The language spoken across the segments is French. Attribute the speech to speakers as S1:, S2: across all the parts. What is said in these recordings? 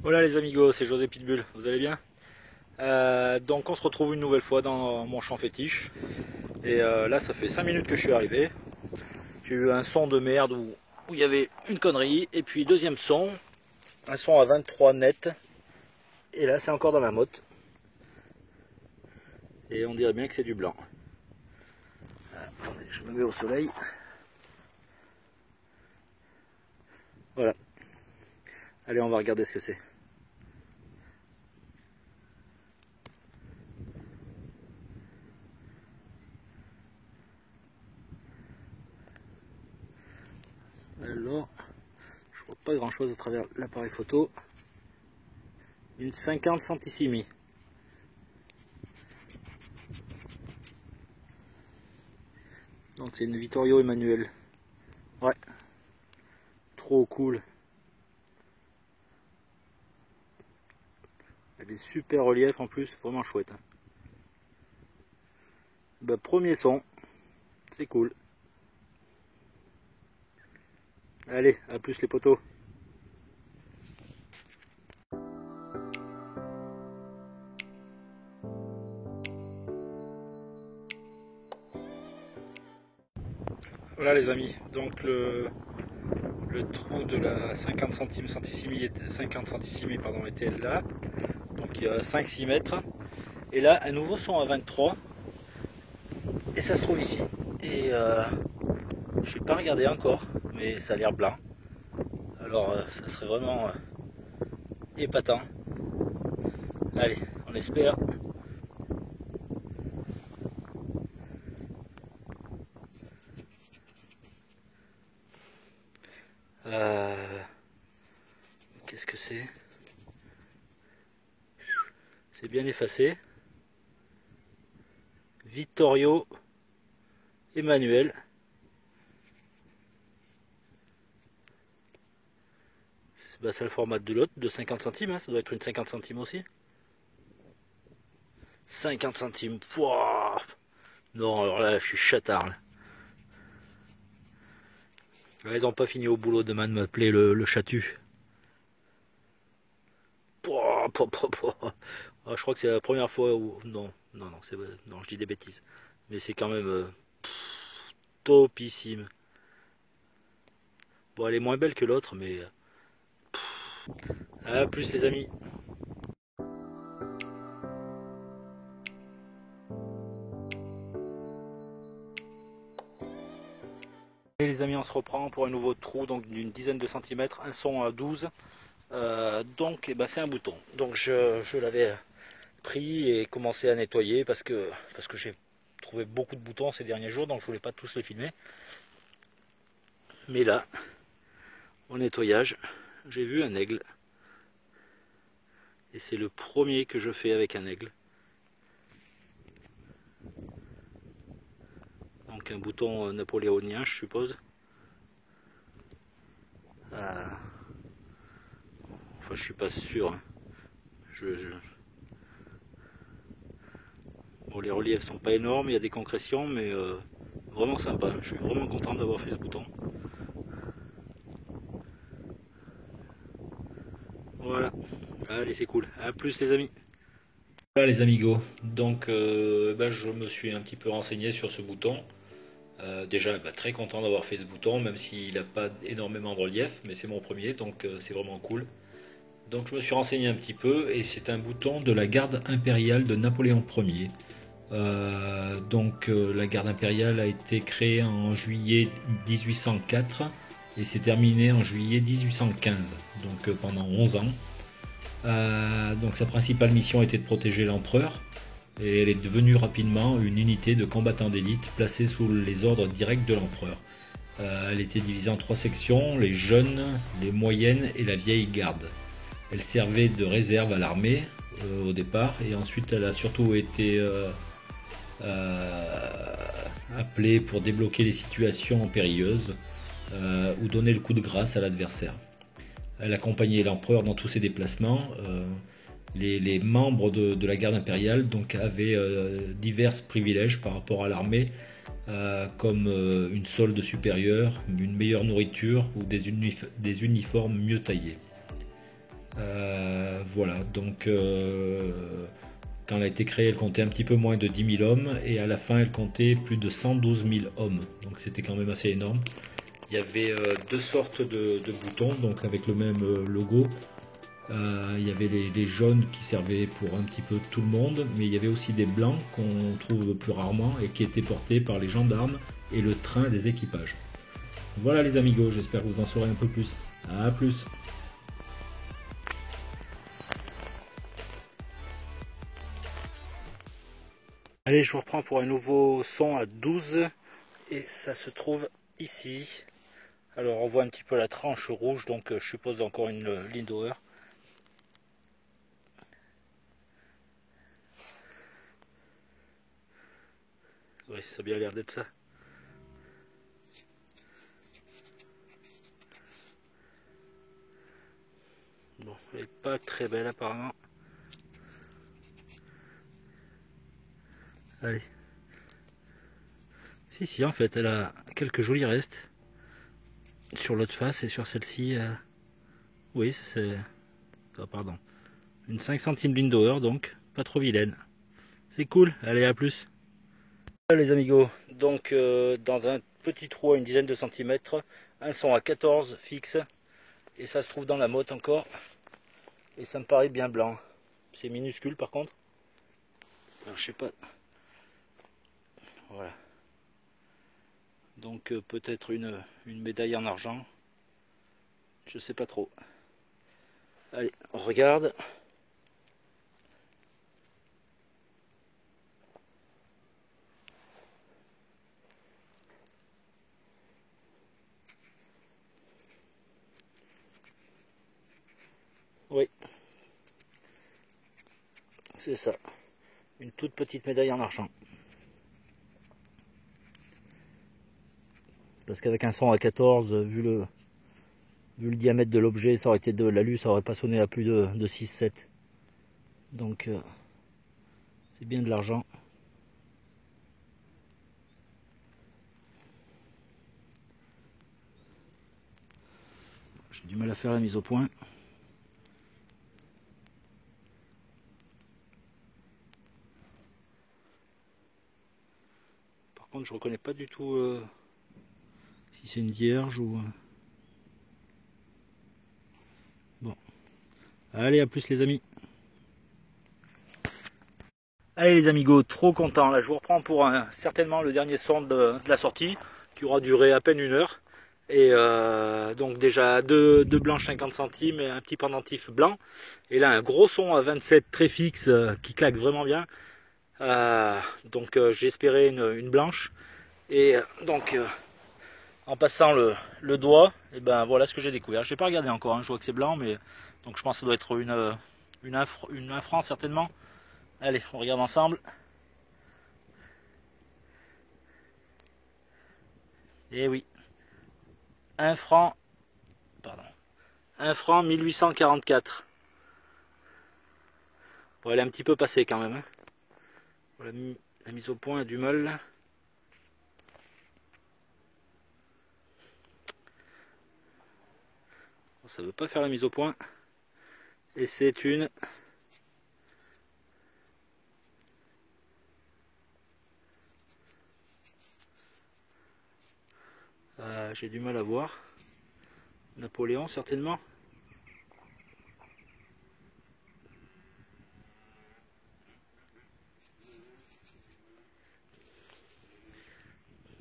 S1: Voilà les amigos, c'est José Pitbull, vous allez bien? Donc on se retrouve une nouvelle fois dans mon champ fétiche. Et là ça fait 5 minutes que je suis arrivé. J'ai eu un son de merde où il y avait une connerie. Et puis deuxième son, un son à 23 net. Et là c'est encore dans la motte. Et on dirait bien que c'est du blanc. Attendez, je me mets au soleil. Voilà. Allez, on va regarder ce que c'est. Alors, je vois pas grand chose à travers l'appareil photo. Une 50 centissimi. Donc c'est une Vittorio Emanuele. Ouais. Trop cool. Il y a des super reliefs en plus, vraiment chouette. Bah, premier son, c'est cool. Allez, à plus les potos. Voilà les amis, donc le trou de la 50 centissimi était là, donc il y a 5-6 mètres, et là un nouveau son à 23, et ça se trouve ici, et je n'ai pas regardé encore, mais ça a l'air blanc, alors ça serait vraiment épatant. Allez, on espère. Qu'est-ce que c'est? C'est bien effacé. Vittorio Emanuele. Bah, c'est le format de l'autre, de 50 centimes, hein, ça doit être une 50 centimes aussi. 50 centimes, pouah. Non, alors là, je suis chatard. Là. Ils n'ont pas fini au boulot demain de m'appeler le chatu. Pouah, pouah, pouah, pouah. Ah, je crois que c'est la première fois où... Non, non, je dis des bêtises. Mais c'est quand même topissime. Bon, elle est moins belle que l'autre, mais... À plus les amis. Et les amis, on se reprend pour un nouveau trou donc d'une dizaine de centimètres, un son à 12. Donc eh ben, c'est un bouton. Donc je l'avais pris et commencé à nettoyer parce que j'ai trouvé beaucoup de boutons ces derniers jours, donc je voulais pas tous les filmer. Mais là, au nettoyage, j'ai vu un aigle. Et c'est le premier que je fais avec un aigle. Donc un bouton napoléonien, je suppose. Enfin, je suis pas sûr. Bon, les reliefs sont pas énormes, il y a des concrétions, mais vraiment sympa. Je suis vraiment content d'avoir fait ce bouton. Voilà. Allez, c'est cool. À plus les amis. Voilà les amigos. Donc je me suis un petit peu renseigné sur ce bouton. Déjà très content d'avoir fait ce bouton, même s'il n'a pas énormément de relief, mais c'est mon premier, donc c'est vraiment cool. Donc je me suis renseigné un petit peu, et c'est un bouton de la garde impériale de Napoléon Ier. La garde impériale a été créée en juillet 1804 et s'est terminée en juillet 1815, donc pendant 11 ans. Donc sa principale mission était de protéger l'empereur, et elle est devenue rapidement une unité de combattants d'élite placée sous les ordres directs de l'empereur. Elle était divisée en 3 sections, les jeunes, les moyennes et la vieille garde. Elle servait de réserve à l'armée au départ, et ensuite elle a surtout été appelée pour débloquer les situations périlleuses ou donner le coup de grâce à l'adversaire. Elle accompagnait l'empereur dans tous ses déplacements. Les membres de la garde impériale donc, avaient divers privilèges par rapport à l'armée, comme une solde supérieure, une meilleure nourriture ou des uniformes mieux taillés. Voilà, donc quand elle a été créée, elle comptait un petit peu moins de 10 000 hommes, et à la fin, elle comptait plus de 112 000 hommes. Donc c'était quand même assez énorme. Il y avait deux sortes de boutons, donc avec le même logo. Il y avait les jaunes qui servaient pour un petit peu tout le monde, mais il y avait aussi des blancs qu'on trouve plus rarement et qui étaient portés par les gendarmes et le train des équipages. Voilà les amigos, j'espère que vous en saurez un peu plus. A plus. Allez, je vous reprends pour un nouveau son à 12 et ça se trouve ici. Alors on voit un petit peu la tranche rouge, donc je suppose encore une Lindauer. Oui, ça a bien l'air d'être ça. Bon, elle n'est pas très belle apparemment. Allez. Si, en fait, elle a quelques jolis restes. Sur l'autre face et sur celle-ci. Oui, c'est... Oh, pardon. Une 5 centimes Lindauer, donc pas trop vilaine. C'est cool, allez, à plus. Voilà, les amigos, donc dans un petit trou à une dizaine de centimètres, un son à 14 fixe, et ça se trouve dans la motte encore, et ça me paraît bien blanc. C'est minuscule par contre. Alors je sais pas. Voilà. Donc peut-être une médaille en argent. Je sais pas trop. Allez, on regarde. Oui, c'est ça. Une toute petite médaille en argent. Parce qu'avec un son à 14, vu le diamètre de l'objet, ça aurait été de l'alu, ça aurait pas sonné à plus de 6-7. Donc c'est bien de l'argent. J'ai du mal à faire la mise au point. Par contre, je reconnais pas du tout si c'est une vierge ou... Bon. Allez, à plus les amis. Allez les amigos, trop content. Là, je vous reprends pour certainement le dernier son de la sortie, qui aura duré à peine 1 heure. Et donc déjà deux blanches 50 centimes et un petit pendentif blanc. Et là, un gros son à 27 très fixe qui claque vraiment bien. Donc j'espérais une blanche. Et donc en passant le doigt, et ben voilà ce que j'ai découvert. Je n'ai pas regardé encore, hein, je vois que c'est blanc, mais donc je pense que ça doit être une 1 franc certainement. Allez, on regarde ensemble. Et oui, 1 franc, pardon, 1 franc 1844. Bon, elle est un petit peu passée quand même. Hein. Voilà, la mise au point a du mal là. Ça veut pas faire la mise au point. Et c'est une... j'ai du mal à voir. Napoléon certainement.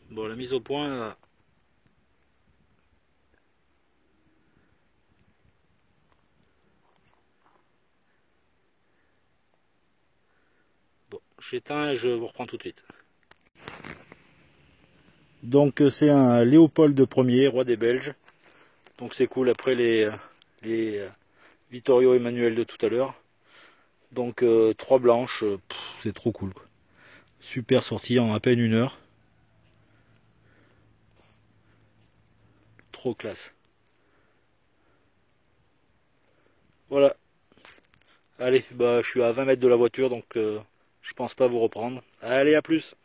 S1: Bon, la mise au point... Bon, j'éteins et je vous reprends tout de suite. Donc c'est un Léopold Ier, roi des Belges. Donc c'est cool après les Vittorio Emmanuel de tout à l'heure. Donc 3 blanches, c'est trop cool. Quoi. Super sortie en à peine 1 heure. Trop classe. Voilà. Allez, bah je suis à 20 mètres de la voiture donc je pense pas vous reprendre. Allez, à plus.